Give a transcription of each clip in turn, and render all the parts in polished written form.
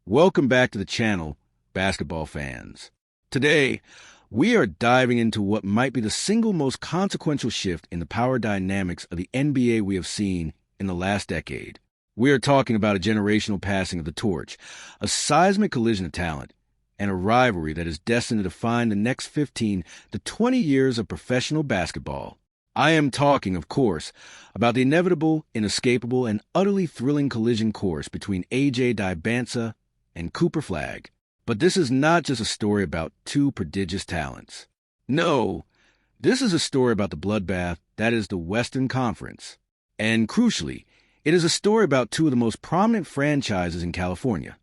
Welcome back to the channel, basketball fans. Today, we are diving into what might be the single most consequential shift in the power dynamics of the NBA we have seen in the last decade. We are talking about a generational passing of the torch, a seismic collision of talent, and a rivalry that is destined to define the next 15 to 20 years of professional basketball. I am talking, of course, about the inevitable, inescapable, and utterly thrilling collision course between A.J. Dybantsa and Cooper Flagg. But this is not just a story about two prodigious talents. No, this is a story about the bloodbath that is the Western Conference. And crucially, it is a story about two of the most prominent franchises in California.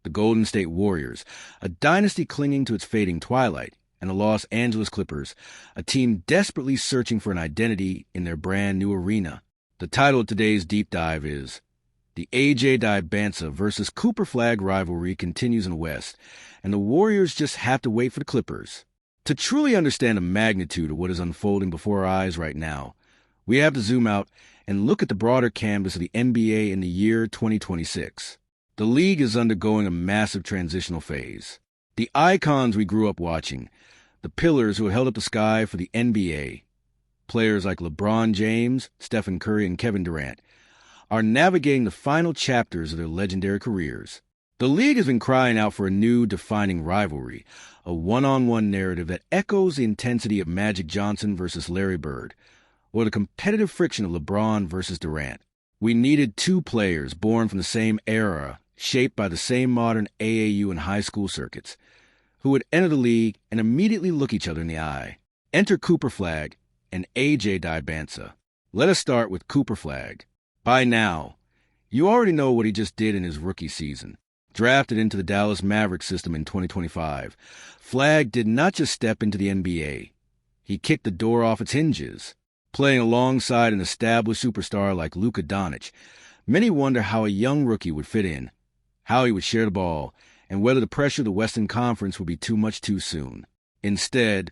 The Golden State Warriors, a dynasty clinging to its fading twilight, and the Los Angeles Clippers, a team desperately searching for an identity in their brand new arena. The title of today's deep dive is The A.J. Dybantsa versus Cooper Flagg rivalry continues in the West, and the Warriors just have to wait for the Clippers. To truly understand the magnitude of what is unfolding before our eyes right now, we have to zoom out and look at the broader canvas of the NBA in the year 2026. The league is undergoing a massive transitional phase. The icons we grew up watching, the pillars who held up the sky for the NBA, players like LeBron James, Stephen Curry, and Kevin Durant, are navigating the final chapters of their legendary careers. The league has been crying out for a new defining rivalry, a one-on-one narrative that echoes the intensity of Magic Johnson versus Larry Bird, or the competitive friction of LeBron versus Durant. We needed two players born from the same era, shaped by the same modern AAU and high school circuits, who would enter the league and immediately look each other in the eye. Enter Cooper Flagg and A.J. Dybantsa. Let us start with Cooper Flagg. By now, you already know what he just did in his rookie season. Drafted into the Dallas Mavericks system in 2025, Flagg did not just step into the NBA. He kicked the door off its hinges. Playing alongside an established superstar like Luka Doncic, many wonder how a young rookie would fit in, how he would share the ball, and whether the pressure of the Western Conference would be too much too soon. Instead,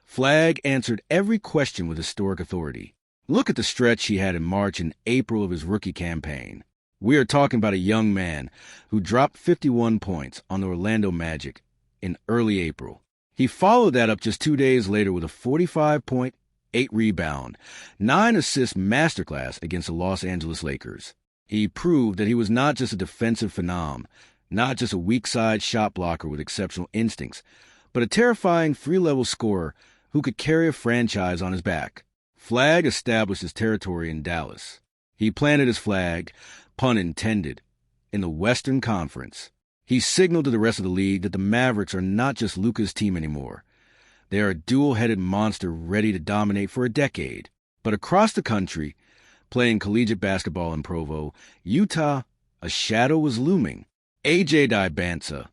Flagg answered every question with historic authority. Look at the stretch he had in March and April of his rookie campaign. We are talking about a young man who dropped 51 points on the Orlando Magic in early April. He followed that up just 2 days later with a 45-point, 8-rebound, 9-assist masterclass against the Los Angeles Lakers. He proved that he was not just a defensive phenom, not just a weak-side shot blocker with exceptional instincts, but a terrifying three-level scorer who could carry a franchise on his back. Flagg established his territory in Dallas. He planted his flag, pun intended, in the Western Conference. He signaled to the rest of the league that the Mavericks are not just Luka's team anymore. They are a dual-headed monster ready to dominate for a decade. But across the country, playing collegiate basketball in Provo, Utah, a shadow was looming. A.J. Dybantsa,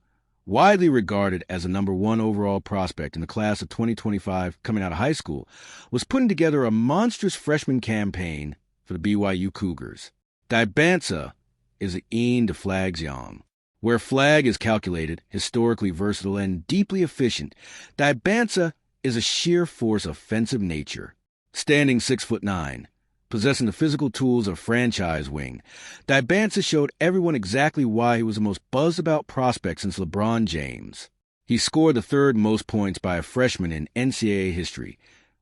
widely regarded as a number one overall prospect in the class of 2025 coming out of high school, was putting together a monstrous freshman campaign for the BYU Cougars. Dybantsa is an Ian to Flagg's yang. Where Flagg is calculated, historically versatile, and deeply efficient, Dybantsa is a sheer force of offensive nature. Standing 6'9", possessing the physical tools of a franchise wing, Dybantsa showed everyone exactly why he was the most buzzed-about prospect since LeBron James. He scored the third most points by a freshman in NCAA history,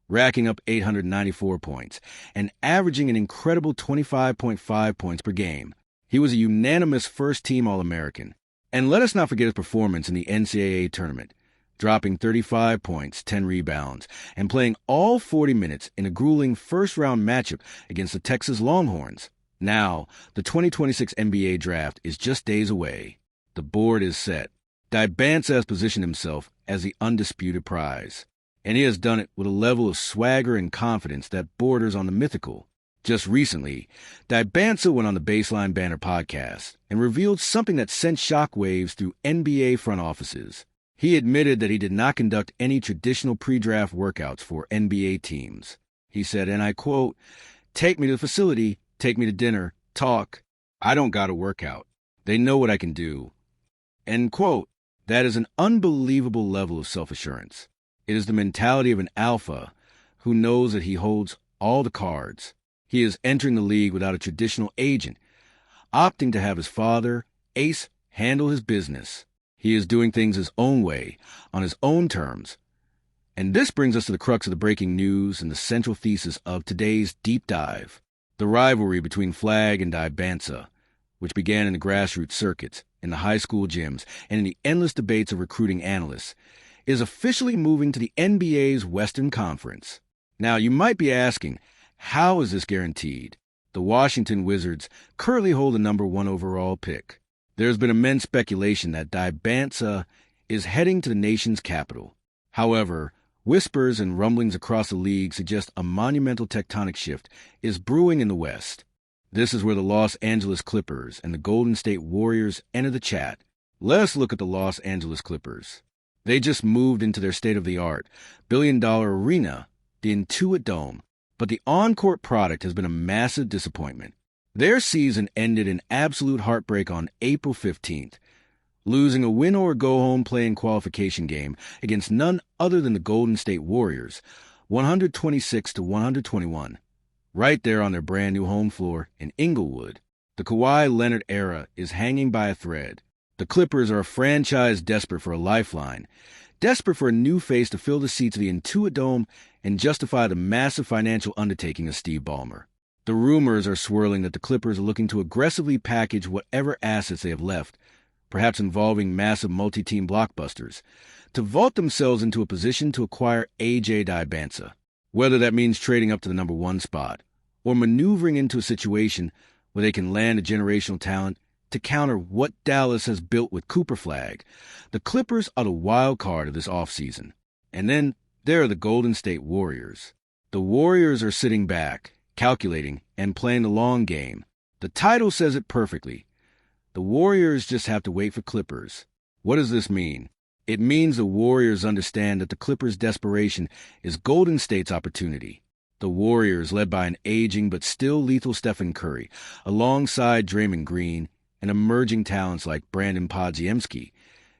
racking up 894 points, and averaging an incredible 25.5 points per game. He was a unanimous first-team All-American. And let us not forget his performance in the NCAA tournament, dropping 35 points, 10 rebounds, and playing all 40 minutes in a grueling first-round matchup against the Texas Longhorns. Now, the 2026 NBA draft is just days away. The board is set. Dybantsa has positioned himself as the undisputed prize, and he has done it with a level of swagger and confidence that borders on the mythical. Just recently, Dybantsa went on the Baseline Banner podcast and revealed something that sent shockwaves through NBA front offices. He admitted that he did not conduct any traditional pre-draft workouts for NBA teams. He said, and I quote, "Take me to the facility, take me to dinner, talk. I don't got to work out. They know what I can do." End quote. That is an unbelievable level of self-assurance. It is the mentality of an alpha who knows that he holds all the cards. He is entering the league without a traditional agent, opting to have his father, ace handle his business. He is doing things his own way, on his own terms. And this brings us to the crux of the breaking news and the central thesis of today's deep dive. The rivalry between Flagg and Dybantsa, which began in the grassroots circuits, in the high school gyms, and in the endless debates of recruiting analysts, is officially moving to the NBA's Western Conference. Now, you might be asking, how is this guaranteed? The Washington Wizards currently hold the number 1 overall pick. There's been immense speculation that Dybantsa is heading to the nation's capital. However, whispers and rumblings across the league suggest a monumental tectonic shift is brewing in the West. This is where the Los Angeles Clippers and the Golden State Warriors enter the chat. Let's look at the Los Angeles Clippers. They just moved into their state-of-the-art, billion-dollar arena, the Intuit Dome, but the on-court product has been a massive disappointment. Their season ended in absolute heartbreak on April 15th, losing a win-or-go-home play-in qualification game against none other than the Golden State Warriors, 126-121, right there on their brand-new home floor in Inglewood. The Kawhi Leonard era is hanging by a thread. The Clippers are a franchise desperate for a lifeline, desperate for a new face to fill the seats of the Intuit Dome and justify the massive financial undertaking of Steve Ballmer. The rumors are swirling that the Clippers are looking to aggressively package whatever assets they have left, perhaps involving massive multi-team blockbusters, to vault themselves into a position to acquire A.J. Dybantsa, whether that means trading up to the number 1 spot or maneuvering into a situation where they can land a generational talent to counter what Dallas has built with Cooper Flagg. The Clippers are the wild card of this offseason. And then there are the Golden State Warriors. The Warriors are sitting back, calculating, and playing the long game. The title says it perfectly. The Warriors just have to wait for Clippers. What does this mean? It means the Warriors understand that the Clippers' desperation is Golden State's opportunity. The Warriors, led by an aging but still lethal Stephen Curry, alongside Draymond Green, and emerging talents like Brandon Podziemski,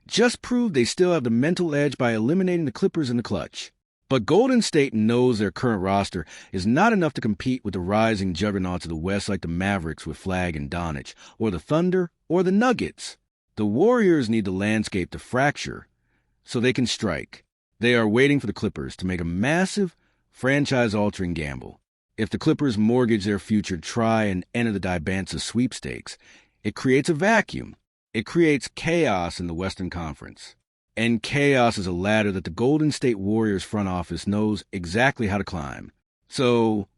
just proved they still have the mental edge by eliminating the Clippers in the clutch. But Golden State knows their current roster is not enough to compete with the rising juggernauts of the West like the Mavericks with Flagg and Donich, or the Thunder, or the Nuggets. The Warriors need the landscape to fracture so they can strike. They are waiting for the Clippers to make a massive, franchise-altering gamble. If the Clippers mortgage their future to try and enter the Dybantsa sweepstakes, it creates a vacuum. It creates chaos in the Western Conference. And chaos is a ladder that the Golden State Warriors front office knows exactly how to climb. So,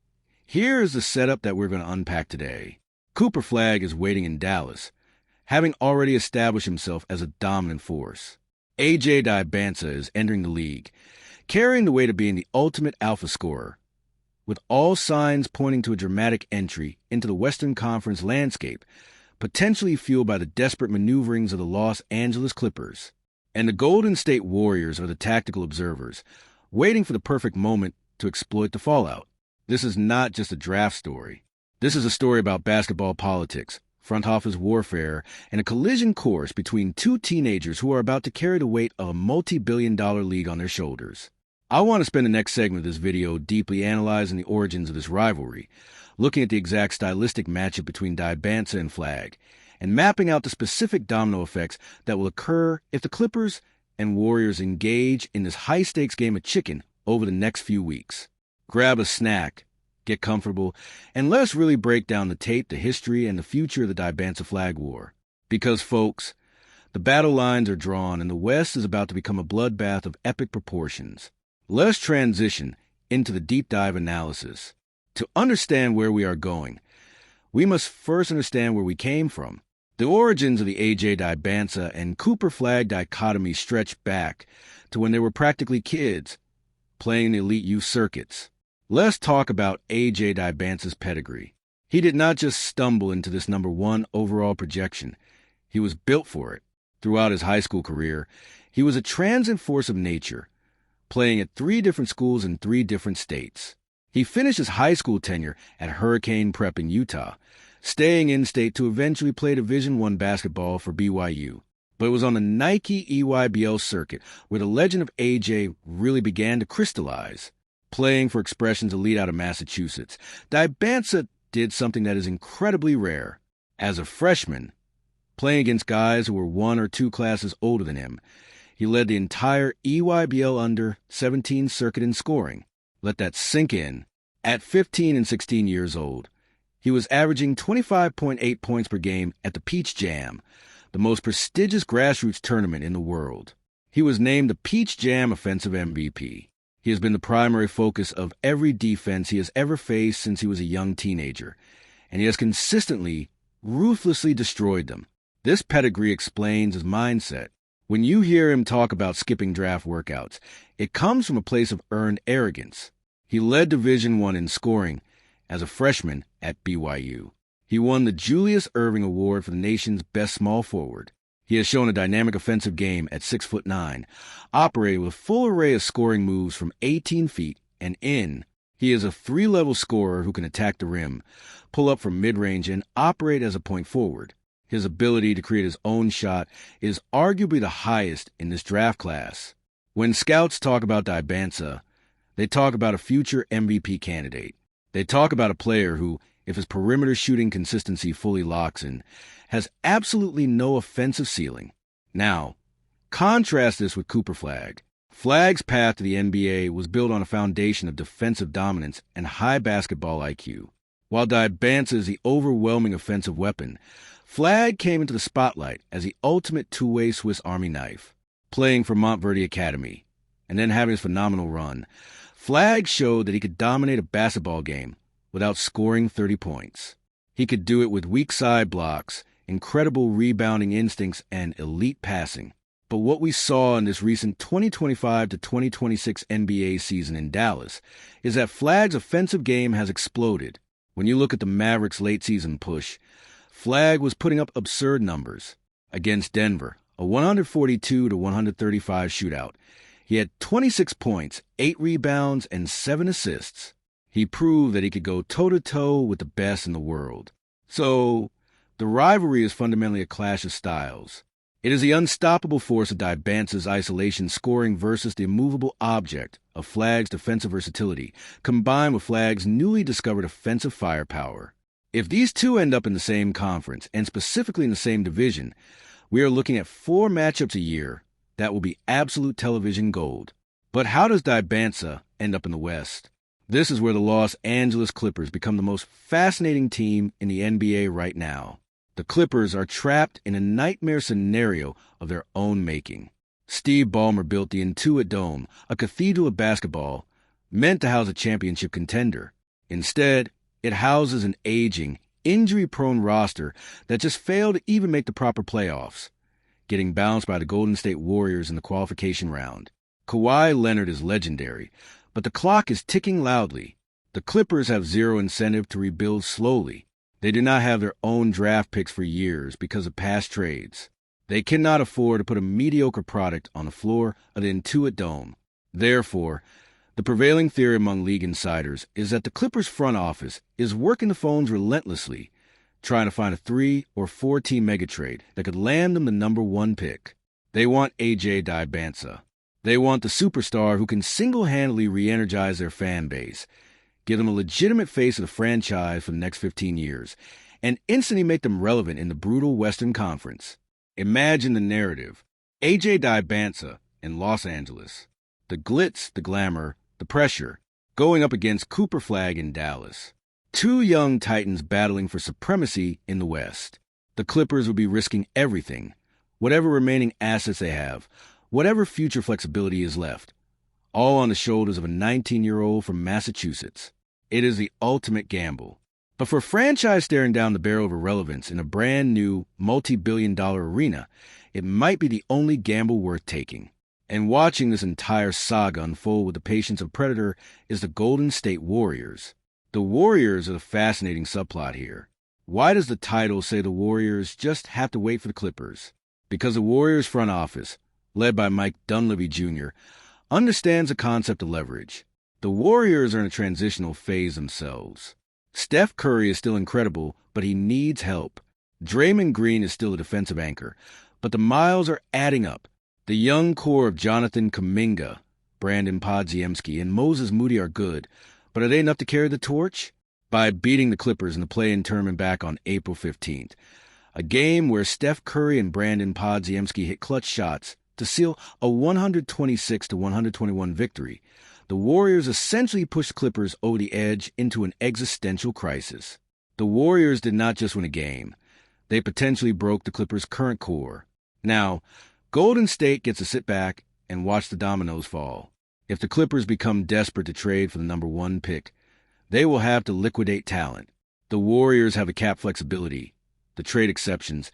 here's the setup that we're going to unpack today. Cooper Flagg is waiting in Dallas, having already established himself as a dominant force. A.J. Dybantsa is entering the league, carrying the weight of being the ultimate alpha scorer, with all signs pointing to a dramatic entry into the Western Conference landscape, potentially fueled by the desperate maneuverings of the Los Angeles Clippers. And the Golden State Warriors are the tactical observers, waiting for the perfect moment to exploit the fallout. This is not just a draft story. This is a story about basketball politics, front office warfare, and a collision course between two teenagers who are about to carry the weight of a multi-billion-dollar league on their shoulders. I want to spend the next segment of this video deeply analyzing the origins of this rivalry, looking at the exact stylistic matchup between Dybantsa and Flagg, and mapping out the specific domino effects that will occur if the Clippers and Warriors engage in this high-stakes game of chicken over the next few weeks. Grab a snack, get comfortable, and let's really break down the tape, the history, and the future of the Dybantsa-Flagg War. Because, folks, the battle lines are drawn, and the West is about to become a bloodbath of epic proportions. Let's transition into the deep dive analysis. To understand where we are going, we must first understand where we came from. The origins of the A.J. Dybantsa and Cooper Flagg dichotomy stretch back to when they were practically kids, playing the elite youth circuits. Let's talk about A.J. Dybantsa's pedigree. He did not just stumble into this number 1 overall projection. He was built for it. Throughout his high school career, he was a transient force of nature, playing at 3 different schools in 3 different states. He finished his high school tenure at Hurricane Prep in Utah, staying in-state to eventually play Division I basketball for BYU. But it was on the Nike EYBL circuit where the legend of A.J. really began to crystallize. Playing for Expressions Elite out of Massachusetts, Dybantsa did something that is incredibly rare. As a freshman, playing against guys who were 1 or 2 classes older than him. He led the entire EYBL under-17 circuit in scoring. Let that sink in. At 15 and 16 years old, he was averaging 25.8 points per game at the Peach Jam, the most prestigious grassroots tournament in the world. He was named the Peach Jam Offensive MVP. He has been the primary focus of every defense he has ever faced since he was a young teenager, and he has consistently, ruthlessly destroyed them. This pedigree explains his mindset. When you hear him talk about skipping draft workouts, it comes from a place of earned arrogance. He led Division I in scoring as a freshman at BYU. He won the Julius Erving Award for the nation's best small forward. He has shown a dynamic offensive game at 6'9", operating with a full array of scoring moves from 18 feet and in. He is a 3-level scorer who can attack the rim, pull up from mid-range, and operate as a point forward. His ability to create his own shot is arguably the highest in this draft class. When scouts talk about Dybantsa, they talk about a future MVP candidate. They talk about a player who, if his perimeter shooting consistency fully locks in, has absolutely no offensive ceiling. Now, contrast this with Cooper Flagg. Flagg's path to the NBA was built on a foundation of defensive dominance and high basketball IQ. While Dybantsa is the overwhelming offensive weapon, Flagg came into the spotlight as the ultimate two-way Swiss Army knife. Playing for Montverde Academy, and then having his phenomenal run, Flagg showed that he could dominate a basketball game without scoring 30 points. He could do it with weak side blocks, incredible rebounding instincts, and elite passing. But what we saw in this recent 2025 to 2026 NBA season in Dallas is that Flagg's offensive game has exploded. When you look at the Mavericks' late-season push, Flagg was putting up absurd numbers. Against Denver, a 142 to 135 shootout, he had 26 points, 8 rebounds, and 7 assists. He proved that he could go toe-to-toe with the best in the world. So, the rivalry is fundamentally a clash of styles. It is the unstoppable force of Dybantsa's isolation scoring versus the immovable object of Flagg's defensive versatility, combined with Flagg's newly discovered offensive firepower. If these two end up in the same conference, and specifically in the same division, we are looking at 4 matchups a year that will be absolute television gold. But how does Dybantsa end up in the West? This is where the Los Angeles Clippers become the most fascinating team in the NBA right now. The Clippers are trapped in a nightmare scenario of their own making. Steve Ballmer built the Intuit Dome, a cathedral of basketball, meant to house a championship contender. Instead, it houses an aging, injury-prone roster that just failed to even make the proper playoffs, getting bounced by the Golden State Warriors in the qualification round. Kawhi Leonard is legendary, but the clock is ticking loudly. The Clippers have zero incentive to rebuild slowly. They do not have their own draft picks for years because of past trades. They cannot afford to put a mediocre product on the floor of the Intuit Dome. Therefore, the prevailing theory among league insiders is that the Clippers front office is working the phones relentlessly, trying to find a 3 or 4 team megatrade that could land them the number 1 pick. They want A.J. Dybantsa. They want the superstar who can single-handedly re-energize their fan base, give them a legitimate face of the franchise for the next 15 years, and instantly make them relevant in the brutal Western Conference. Imagine the narrative. A.J. Dybantsa in Los Angeles. The glitz, the glamour, the pressure, going up against Cooper Flagg in Dallas. 2 young titans battling for supremacy in the West. The Clippers would be risking everything, whatever remaining assets they have, whatever future flexibility is left, all on the shoulders of a 19-year-old from Massachusetts. It is the ultimate gamble. But for a franchise staring down the barrel of irrelevance in a brand new, multi-billion-dollar arena, it might be the only gamble worth taking. And watching this entire saga unfold with the patience of Predator is the Golden State Warriors. The Warriors are the fascinating subplot here. Why does the title say the Warriors just have to wait for the Clippers? Because the Warriors front office, led by Mike Dunleavy Jr., understands the concept of leverage. The Warriors are in a transitional phase themselves. Steph Curry is still incredible, but he needs help. Draymond Green is still a defensive anchor, but the miles are adding up. The young core of Jonathan Kuminga, Brandon Podziemski, and Moses Moody are good, but are they enough to carry the torch? By beating the Clippers in the play-in tournament back on April 15th, A game where Steph Curry and Brandon Podziemski hit clutch shots to seal a 126-121 victory. The Warriors essentially pushed Clippers over the edge into an existential crisis. The Warriors did not just win a game. They potentially broke the Clippers' current core. Now, Golden State gets to sit back and watch the dominoes fall. If the Clippers become desperate to trade for the number 1 pick, they will have to liquidate talent. The Warriors have the cap flexibility, the trade exceptions,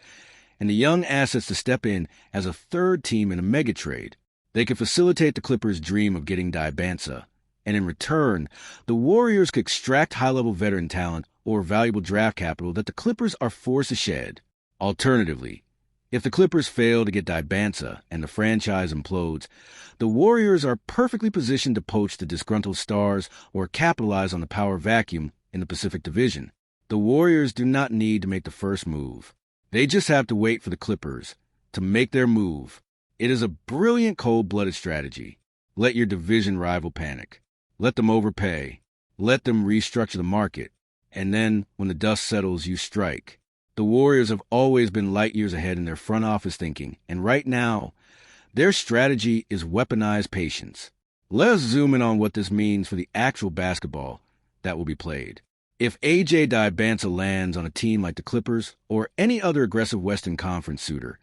and the young assets to step in as a third team in a mega trade. They could facilitate the Clippers' dream of getting Dybantsa, and in return, the Warriors could extract high-level veteran talent or valuable draft capital that the Clippers are forced to shed. Alternatively, if the Clippers fail to get Dybantsa and the franchise implodes, the Warriors are perfectly positioned to poach the disgruntled stars or capitalize on the power vacuum in the Pacific Division. The Warriors do not need to make the first move. They just have to wait for the Clippers to make their move. It is a brilliant cold-blooded strategy. Let your division rival panic. Let them overpay. Let them restructure the market. And then, when the dust settles, you strike. The Warriors have always been light years ahead in their front office thinking, and right now, their strategy is weaponized patience. Let's zoom in on what this means for the actual basketball that will be played. If A.J. Dybantsa lands on a team like the Clippers or any other aggressive Western Conference suitor,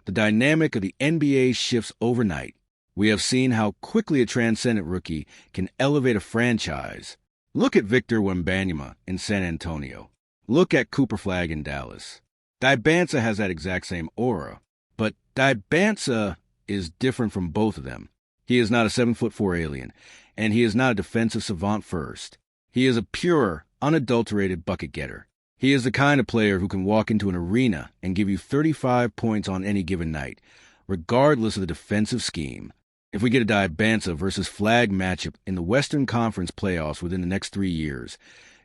the dynamic of the NBA shifts overnight. We have seen how quickly a transcendent rookie can elevate a franchise. Look at Victor Wembanyama in San Antonio. Look at Cooper Flagg in Dallas. Dybantsa has that exact same aura, but Dybantsa is different from both of them. He is not a 7'4" alien, and he is not a defensive savant first. He is a pure, unadulterated bucket getter. He is the kind of player who can walk into an arena and give you 35 points on any given night, regardless of the defensive scheme. If we get a Dybantsa versus Flagg matchup in the Western Conference playoffs within the next 3 years,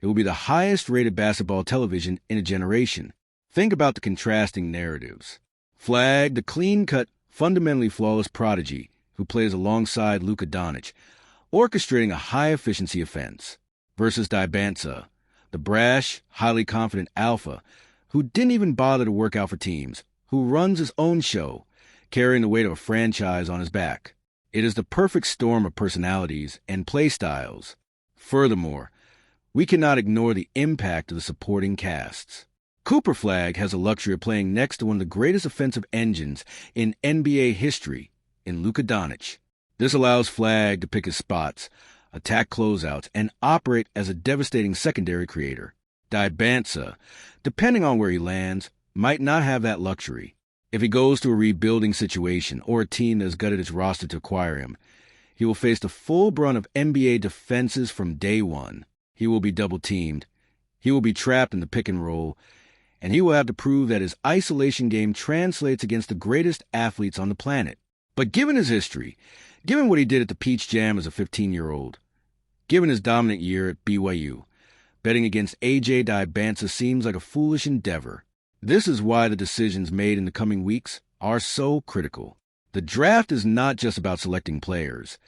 it will be the highest-rated basketball television in a generation. Think about the contrasting narratives. Flagg, the clean-cut, fundamentally flawless prodigy who plays alongside Luka Doncic, orchestrating a high-efficiency offense, versus Dybantsa, the brash, highly confident alpha who didn't even bother to work out for teams, who runs his own show, carrying the weight of a franchise on his back. It is the perfect storm of personalities and play styles. Furthermore, we cannot ignore the impact of the supporting casts. Cooper Flagg has the luxury of playing next to one of the greatest offensive engines in NBA history, in Luka Doncic. This allows Flagg to pick his spots, attack closeouts, and operate as a devastating secondary creator. Dybantsa, depending on where he lands, might not have that luxury. If he goes to a rebuilding situation or a team that has gutted its roster to acquire him, he will face the full brunt of NBA defenses from day one. He will be double-teamed. He will be trapped in the pick and roll, and he will have to prove that his isolation game translates against the greatest athletes on the planet. But given his history, given what he did at the Peach Jam as a 15-year-old, given his dominant year at BYU, betting against A.J. Dybantsa seems like a foolish endeavor. This is why the decisions made in the coming weeks are so critical. The draft is not just about selecting players.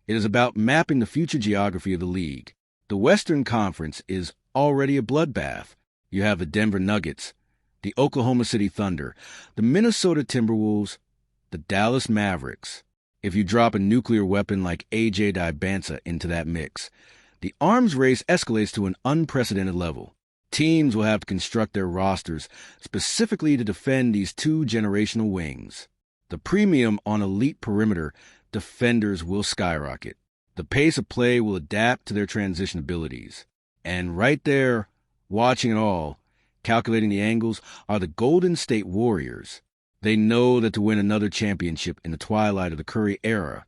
It is about mapping the future geography of the league. The Western Conference is already a bloodbath. You have the Denver Nuggets, the Oklahoma City Thunder, the Minnesota Timberwolves, the Dallas Mavericks. If you drop a nuclear weapon like A.J. Dybantsa into that mix, the arms race escalates to an unprecedented level. Teams will have to construct their rosters specifically to defend these two generational wings. The premium on elite perimeter defenders will skyrocket. The pace of play will adapt to their transition abilities. And right there, watching it all, calculating the angles, are the Golden State Warriors. They know that to win another championship in the twilight of the Curry era,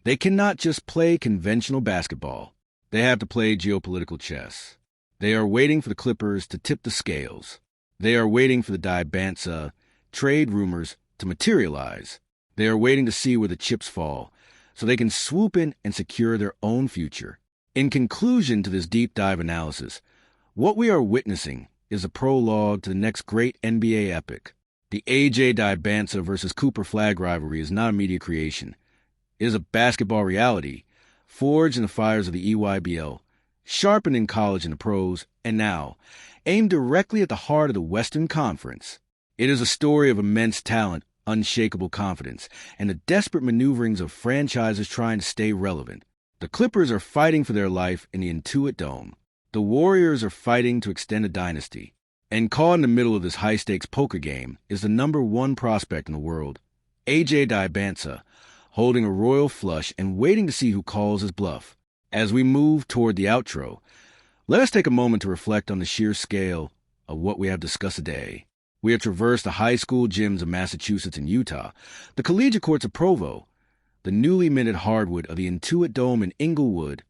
they cannot just play conventional basketball. They have to play geopolitical chess. They are waiting for the Clippers to tip the scales. They are waiting for the Dybantsa trade rumors to materialize. They are waiting to see where the chips fall, so they can swoop in and secure their own future. In conclusion to this deep dive analysis, what we are witnessing is a prologue to the next great NBA epic. The A.J. Dybantsa versus Cooper Flagg rivalry is not a media creation. It is a basketball reality, forged in the fires of the EYBL, sharpened in college and the pros, and now aimed directly at the heart of the Western Conference. It is a story of immense talent, unshakable confidence, and the desperate maneuverings of franchises trying to stay relevant. The Clippers are fighting for their life in the Intuit Dome. The Warriors are fighting to extend a dynasty. And caught in the middle of this high-stakes poker game is the number one prospect in the world, A.J. Dybantsa, holding a royal flush and waiting to see who calls his bluff. As we move toward the outro, let us take a moment to reflect on the sheer scale of what we have discussed today. We have traversed the high school gyms of Massachusetts and Utah, the collegiate courts of Provo, the newly minted hardwood of the Intuit Dome in Inglewood,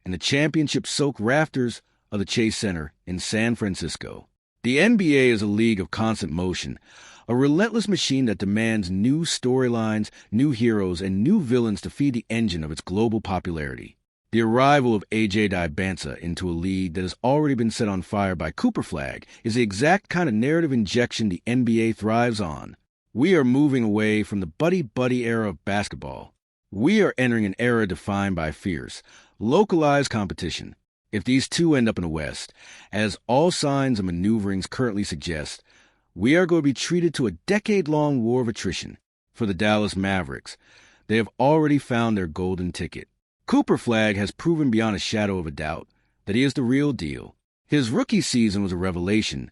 and the championship-soaked rafters of the Chase Center in San Francisco. The NBA is a league of constant motion, a relentless machine that demands new storylines, new heroes, and new villains to feed the engine of its global popularity. The arrival of A.J. Dybantsa into a league that has already been set on fire by Flagg is the exact kind of narrative injection the NBA thrives on. We are moving away from the buddy-buddy era of basketball. We are entering an era defined by fierce, localized competition. If these two end up in the West, as all signs and maneuverings currently suggest, we are going to be treated to a decade-long war of attrition. For the Dallas Mavericks, they have already found their golden ticket. Flagg has proven beyond a shadow of a doubt that he is the real deal. His rookie season was a revelation,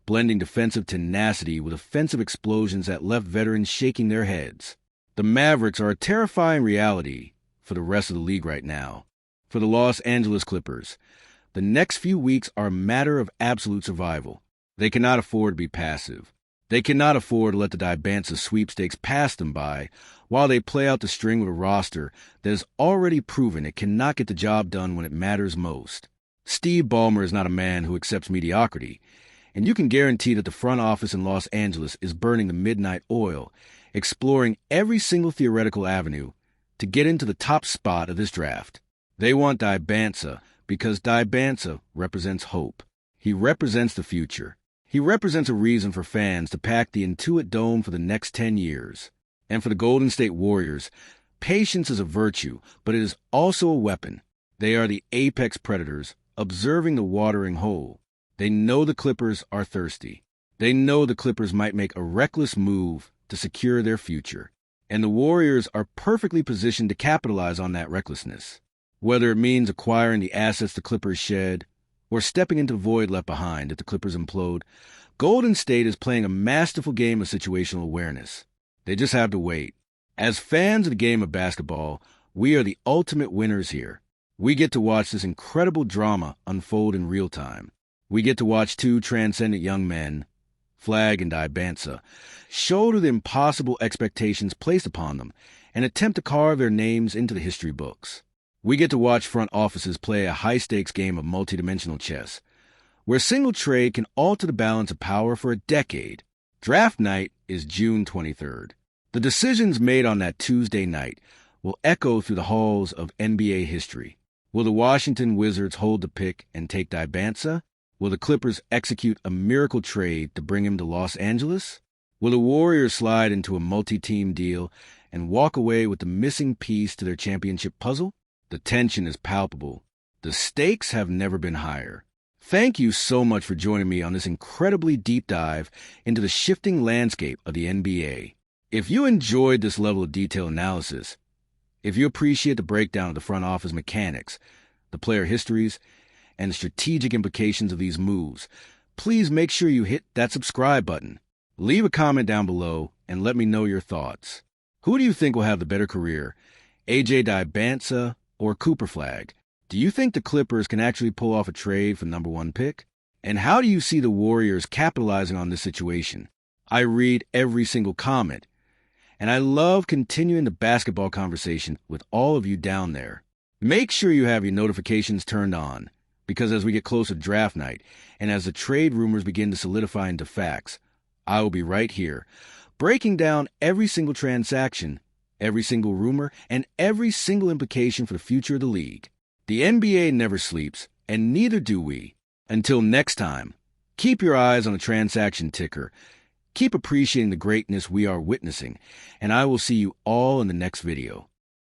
blending defensive tenacity with offensive explosions that left veterans shaking their heads. The Mavericks are a terrifying reality for the rest of the league right now. For the Los Angeles Clippers, the next few weeks are a matter of absolute survival. They cannot afford to be passive. They cannot afford to let the Dybantsa sweepstakes pass them by while they play out the string with a roster that has already proven it cannot get the job done when it matters most. Steve Ballmer is not a man who accepts mediocrity, and you can guarantee that the front office in Los Angeles is burning the midnight oil, exploring every single theoretical avenue to get into the top spot of this draft. They want Dybantsa because Dybantsa represents hope. He represents the future. He represents a reason for fans to pack the Intuit Dome for the next 10 years. And for the Golden State Warriors, patience is a virtue, but it is also a weapon. They are the apex predators, observing the watering hole. They know the Clippers are thirsty. They know the Clippers might make a reckless move to secure their future. And the Warriors are perfectly positioned to capitalize on that recklessness. Whether it means acquiring the assets the Clippers shed or stepping into the void left behind if the Clippers implode, Golden State is playing a masterful game of situational awareness. They just have to wait. As fans of the game of basketball, we are the ultimate winners here. We get to watch this incredible drama unfold in real time. We get to watch two transcendent young men, Flagg and Dybantsa, shoulder the impossible expectations placed upon them and attempt to carve their names into the history books. We get to watch front offices play a high-stakes game of multidimensional chess, where a single trade can alter the balance of power for a decade. Draft night is June 23rd. The decisions made on that Tuesday night will echo through the halls of NBA history. Will the Washington Wizards hold the pick and take Dybantsa? Will the Clippers execute a miracle trade to bring him to Los Angeles? Will the Warriors slide into a multi-team deal and walk away with the missing piece to their championship puzzle? The tension is palpable. The stakes have never been higher. Thank you so much for joining me on this incredibly deep dive into the shifting landscape of the NBA. If you enjoyed this level of detailed analysis, if you appreciate the breakdown of the front office mechanics, the player histories, and the strategic implications of these moves, please make sure you hit that subscribe button. Leave a comment down below and let me know your thoughts. Who do you think will have the better career, A.J. Dybantsa or Flagg? Do you think the Clippers can actually pull off a trade for the number one pick? And how do you see the Warriors capitalizing on this situation? I read every single comment, and I love continuing the basketball conversation with all of you down there. Make sure you have your notifications turned on, because as we get closer to draft night, and as the trade rumors begin to solidify into facts, I will be right here, breaking down every single transaction, every single rumor, and every single implication for the future of the league. The NBA never sleeps, and neither do we. Until next time, keep your eyes on the transaction ticker, keep appreciating the greatness we are witnessing, and I will see you all in the next video.